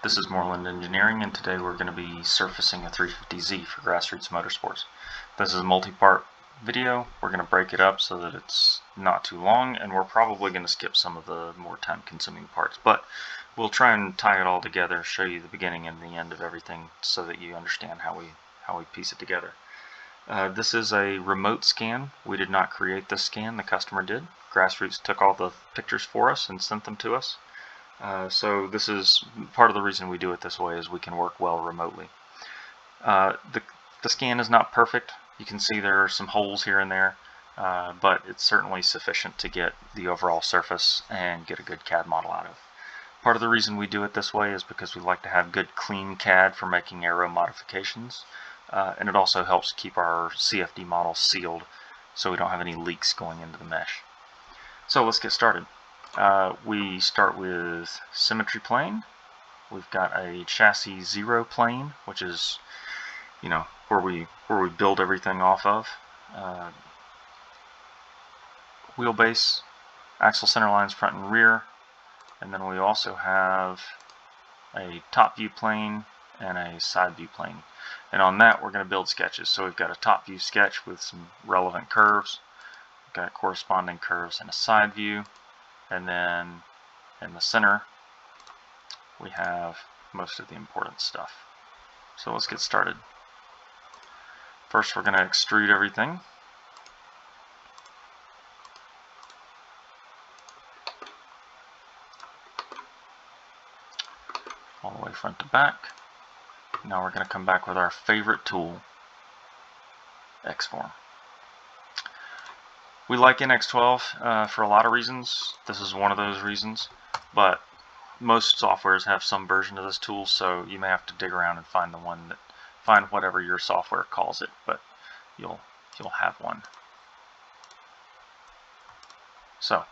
This is Moreland Engineering, and today we're going to be surfacing a 350Z for Grassroots Motorsports. This is a multi-part video. We're going to break it up so that it's not too long, and we're probably going to skip some of the more time-consuming parts, but we'll try and tie it all together, show you the beginning and the end of everything so that you understand how we piece it together. This is a remote scan. We did not create this scan, the customer did. Grassroots took all the pictures for us and sent them to us. So this is part of the reason we do it this way, is we can work well remotely. The scan is not perfect. You can see there are some holes here and there, but it's certainly sufficient to get the overall surface and get a good CAD model out of. Part of the reason we do it this way is because we like to have good clean CAD for making aero modifications, and it also helps keep our CFD model sealed so we don't have any leaks going into the mesh. So let's get started. We start with Symmetry Plane. We've got a chassis 0 plane, which is, where we build everything off of. Wheelbase, axle center lines front and rear, and then we also have a top view plane and a side view plane. And on that we're going to build sketches. So we've got a top view sketch with some relevant curves. We've got corresponding curves in a side view. And then in the center, we have most of the important stuff. So let's get started. First, we're going to extrude everything. All the way front to back. Now we're going to come back with our favorite tool, X-Form. We like NX12 for a lot of reasons. This is one of those reasons, but most softwares have some version of this tool, so you may have to dig around and find whatever your software calls it, but you'll have one. So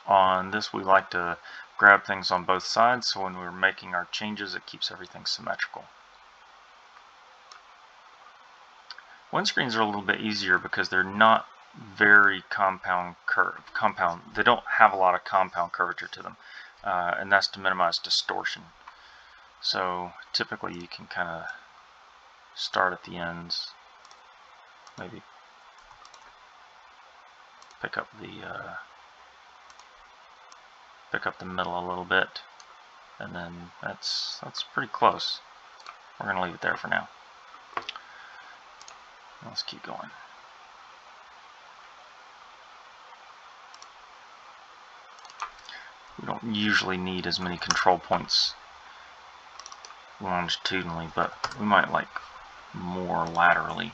on this, we like to grab things on both sides, so when we're making our changes, it keeps everything symmetrical. Windscreens are a little bit easier because they're not very compound. They don't have a lot of compound curvature to them, and that's to minimize distortion. So typically you can kind of start at the ends, maybe pick up the middle a little bit, and then that's pretty close. We're going to leave it there for now. Let's keep going. We don't usually need as many control points longitudinally, but we might like more laterally.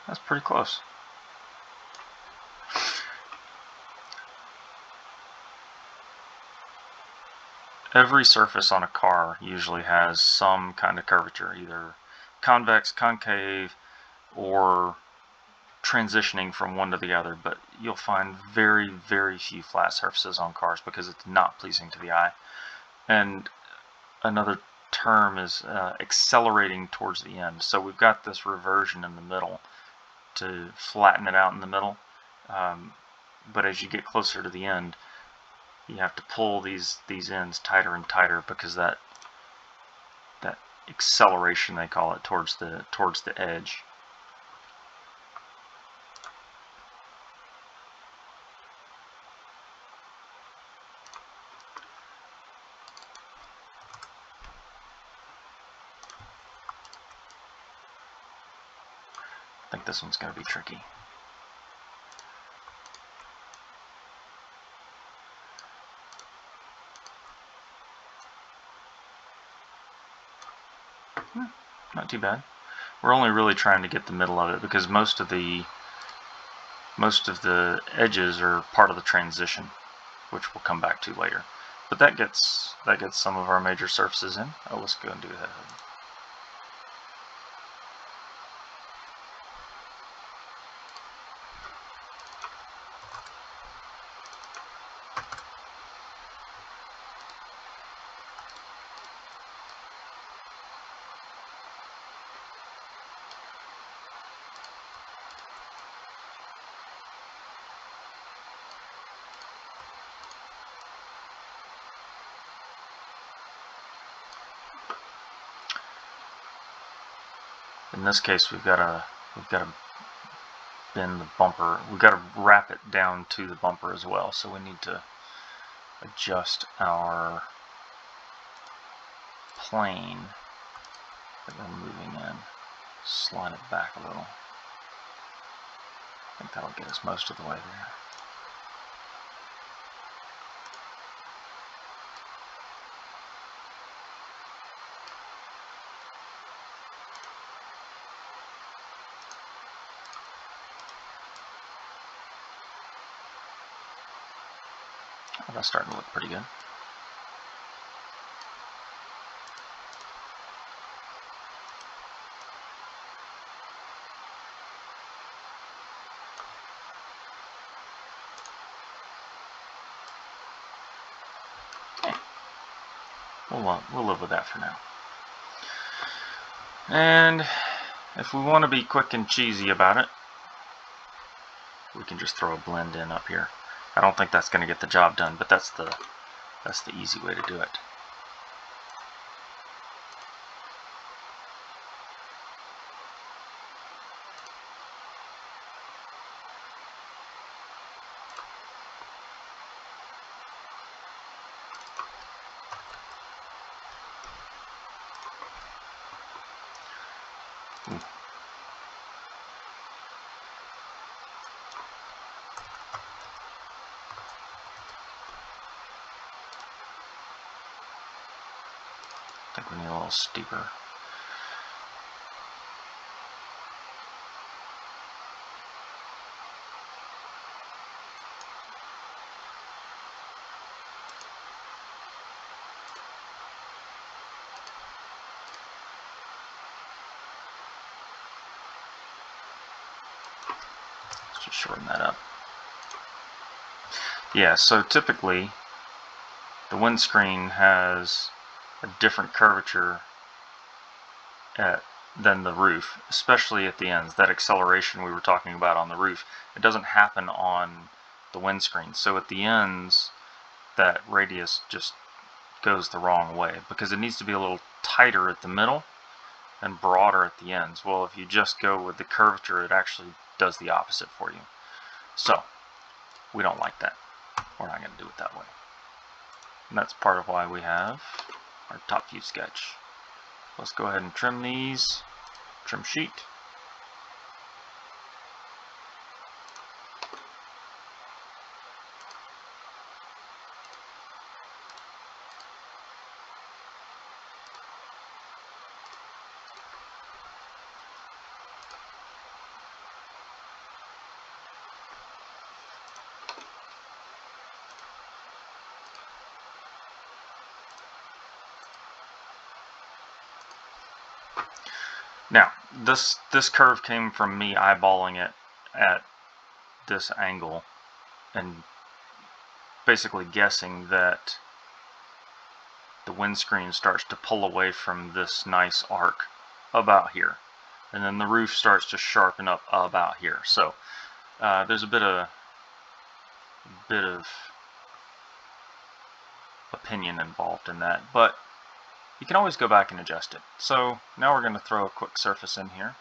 That's pretty close. Every surface on a car usually has some kind of curvature, either convex, concave, or transitioning from one to the other, but you'll find very, very few flat surfaces on cars because it's not pleasing to the eye. And another term is accelerating towards the end. So we've got this reversion in the middle to flatten it out in the middle, but as you get closer to the end, you have to pull these ends tighter and tighter because that acceleration, they call it, towards the edge. I think this one's going to be tricky. Not too bad. We're only really trying to get the middle of it because most of the edges are part of the transition, which we'll come back to later. But that gets some of our major surfaces in. Oh, let's go and do that. In this case, we've got to bend the bumper. We've got to wrap it down to the bumper as well. So we need to adjust our plane that we're moving in. Slide it back a little. I think that'll get us most of the way there. Oh, that's starting to look pretty good. We'll live with that for now. And if we want to be quick and cheesy about it, we can just throw a blend in up here. I don't think that's going to get the job done, but that's the easy way to do it. I think we need a little steeper. Let's just shorten that up. Yeah, so typically the windscreen has a different curvature than the roof, especially at the ends. That acceleration we were talking about on the roof, it doesn't happen on the windscreen. So at the ends, that radius just goes the wrong way because it needs to be a little tighter at the middle and broader at the ends. Well, if you just go with the curvature, it actually does the opposite for you. So we don't like that. We're not going to do it that way. And that's part of why we have our top view sketch. Let's go ahead and trim these. Trim sheet. Now, this curve came from me eyeballing it at this angle and basically guessing that the windscreen starts to pull away from this nice arc about here, and then the roof starts to sharpen up about here. So there's a bit of opinion involved in that, but you can always go back and adjust it. So now we're going to throw a quick surface in here.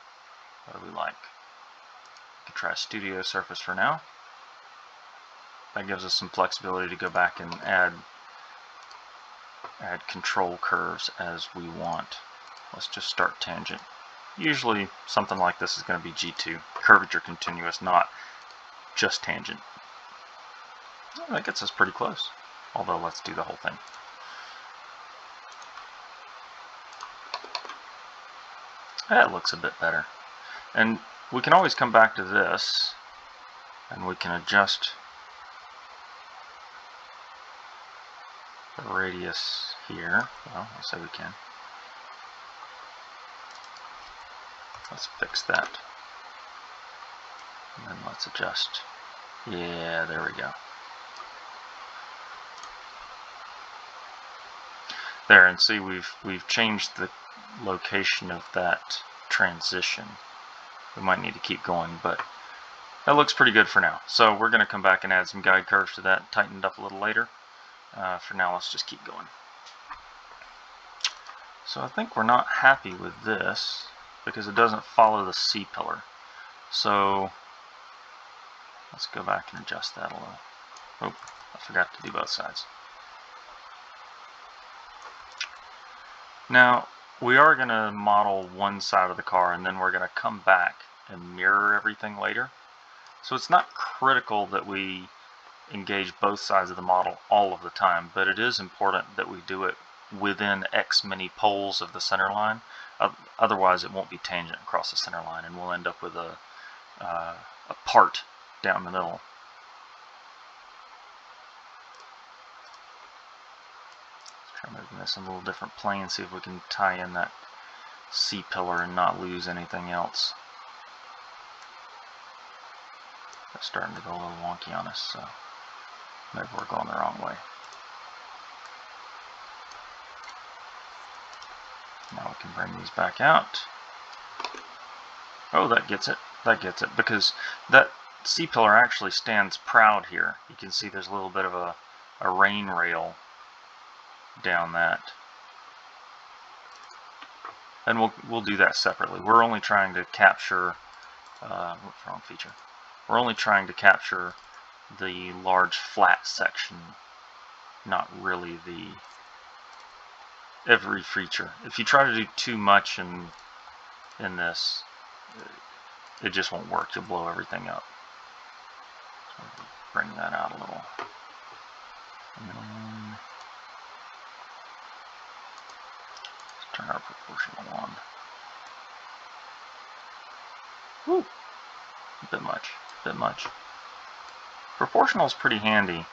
What do we like? We can try a studio surface for now. That gives us some flexibility to go back and add control curves as we want. Let's just start tangent. Usually something like this is going to be G2, curvature continuous, not just tangent. Oh, that gets us pretty close, although let's do the whole thing. That looks a bit better. And we can always come back to this and we can adjust the radius here. Well, let's say we can. Let's fix that. And then let's adjust. Yeah, there we go. There, and see we've changed the location of that transition. We might need to keep going, but that looks pretty good for now. So we're going to come back and add some guide curves to that, tightened up a little later. For now, let's just keep going. So I think we're not happy with this. because it doesn't follow the C-pillar. So let's go back and adjust that a little. Oh, I forgot to do both sides. Now, we are going to model one side of the car, and then we're going to come back and mirror everything later. So it's not critical that we engage both sides of the model all of the time, but it is important that we do it within X many poles of the center line. Otherwise, it won't be tangent across the center line, and we'll end up with a part down the middle. Let's try moving this in a little different plane, see if we can tie in that C-pillar and not lose anything else. It's starting to go a little wonky on us, so maybe we're going the wrong way. Now we can bring these back out. Oh, that gets it. That gets it, because that C-pillar actually stands proud here. You can see there's a little bit of a rain rail down that. And we'll do that separately. We're only trying to capture, what's wrong feature? We're only trying to capture the large flat section, not really every feature. If you try to do too much in this, it just won't work. You'll blow everything up. So bring that out a little. And then let's turn our proportional on. Woo! A bit much. A bit much. Proportional is pretty handy,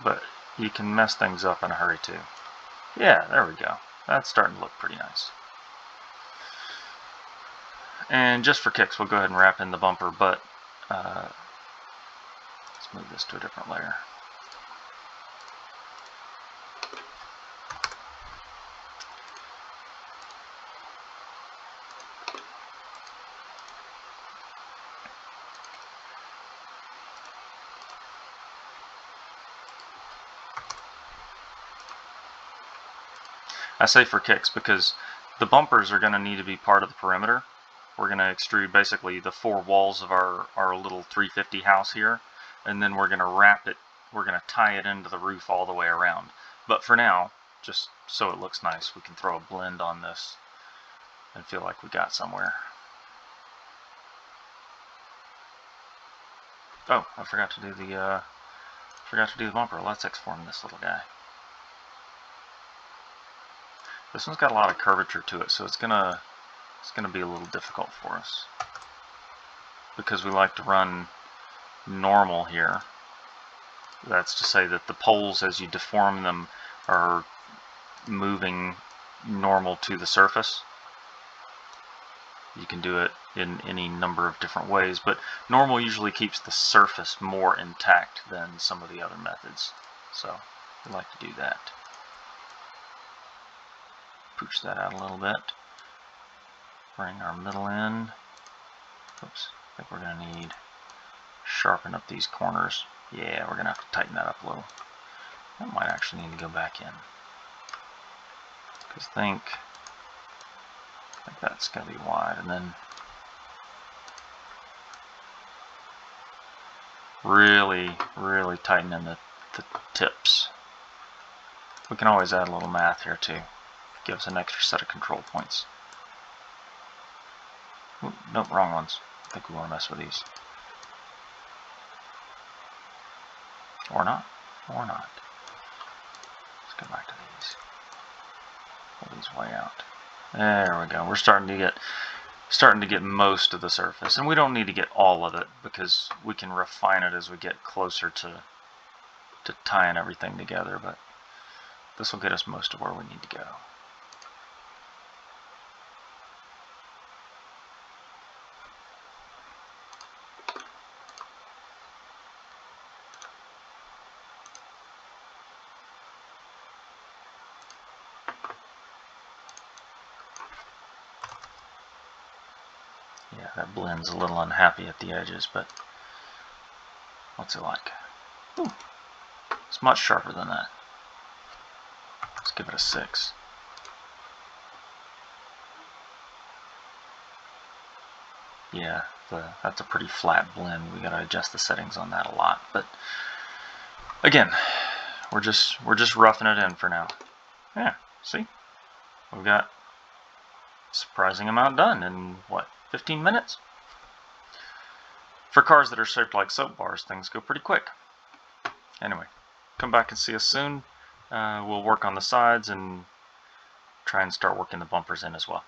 but you can mess things up in a hurry too. Yeah, there we go. That's starting to look pretty nice. And just for kicks, we'll go ahead and wrap in the bumper, but let's move this to a different layer. I say for kicks because the bumpers are going to need to be part of the perimeter. We're going to extrude basically the four walls of our little 350 house here, and then we're going to wrap it, we're going to tie it into the roof all the way around. But for now, just so it looks nice, we can throw a blend on this and feel like we got somewhere. Oh, I forgot to do the bumper. Let's X-form this little guy. This one's got a lot of curvature to it, so it's gonna be a little difficult for us because we like to run normal here. That's to say that the poles, as you deform them, are moving normal to the surface. You can do it in any number of different ways, but normal usually keeps the surface more intact than some of the other methods. So we like to do that. Pooch that out a little bit. Bring our middle in. Oops, I think we're going to need sharpen up these corners. Yeah, we're going to have to tighten that up a little. That might actually need to go back in. Because I think that's going to be wide. And then really tighten in the tips. We can always add a little math here too. Give us an extra set of control points. Ooh, nope, wrong ones. I think we want to mess with these. Or not. Or not. Let's go back to these. Pull these way out. There we go. We're starting to get most of the surface. And we don't need to get all of it because we can refine it as we get closer to tying everything together, but this will get us most of where we need to go. Yeah, that blend's a little unhappy at the edges, but what's it like? Ooh, it's much sharper than that. Let's give it a 6. yeah, that's a pretty flat blend. We gotta adjust the settings on that a lot. But again, we're just roughing it in for now. Yeah, see? We've got a surprising amount done in, what, 15 minutes? For cars that are shaped like soap bars, things go pretty quick. Anyway, come back and see us soon. We'll work on the sides and try and start working the bumpers in as well.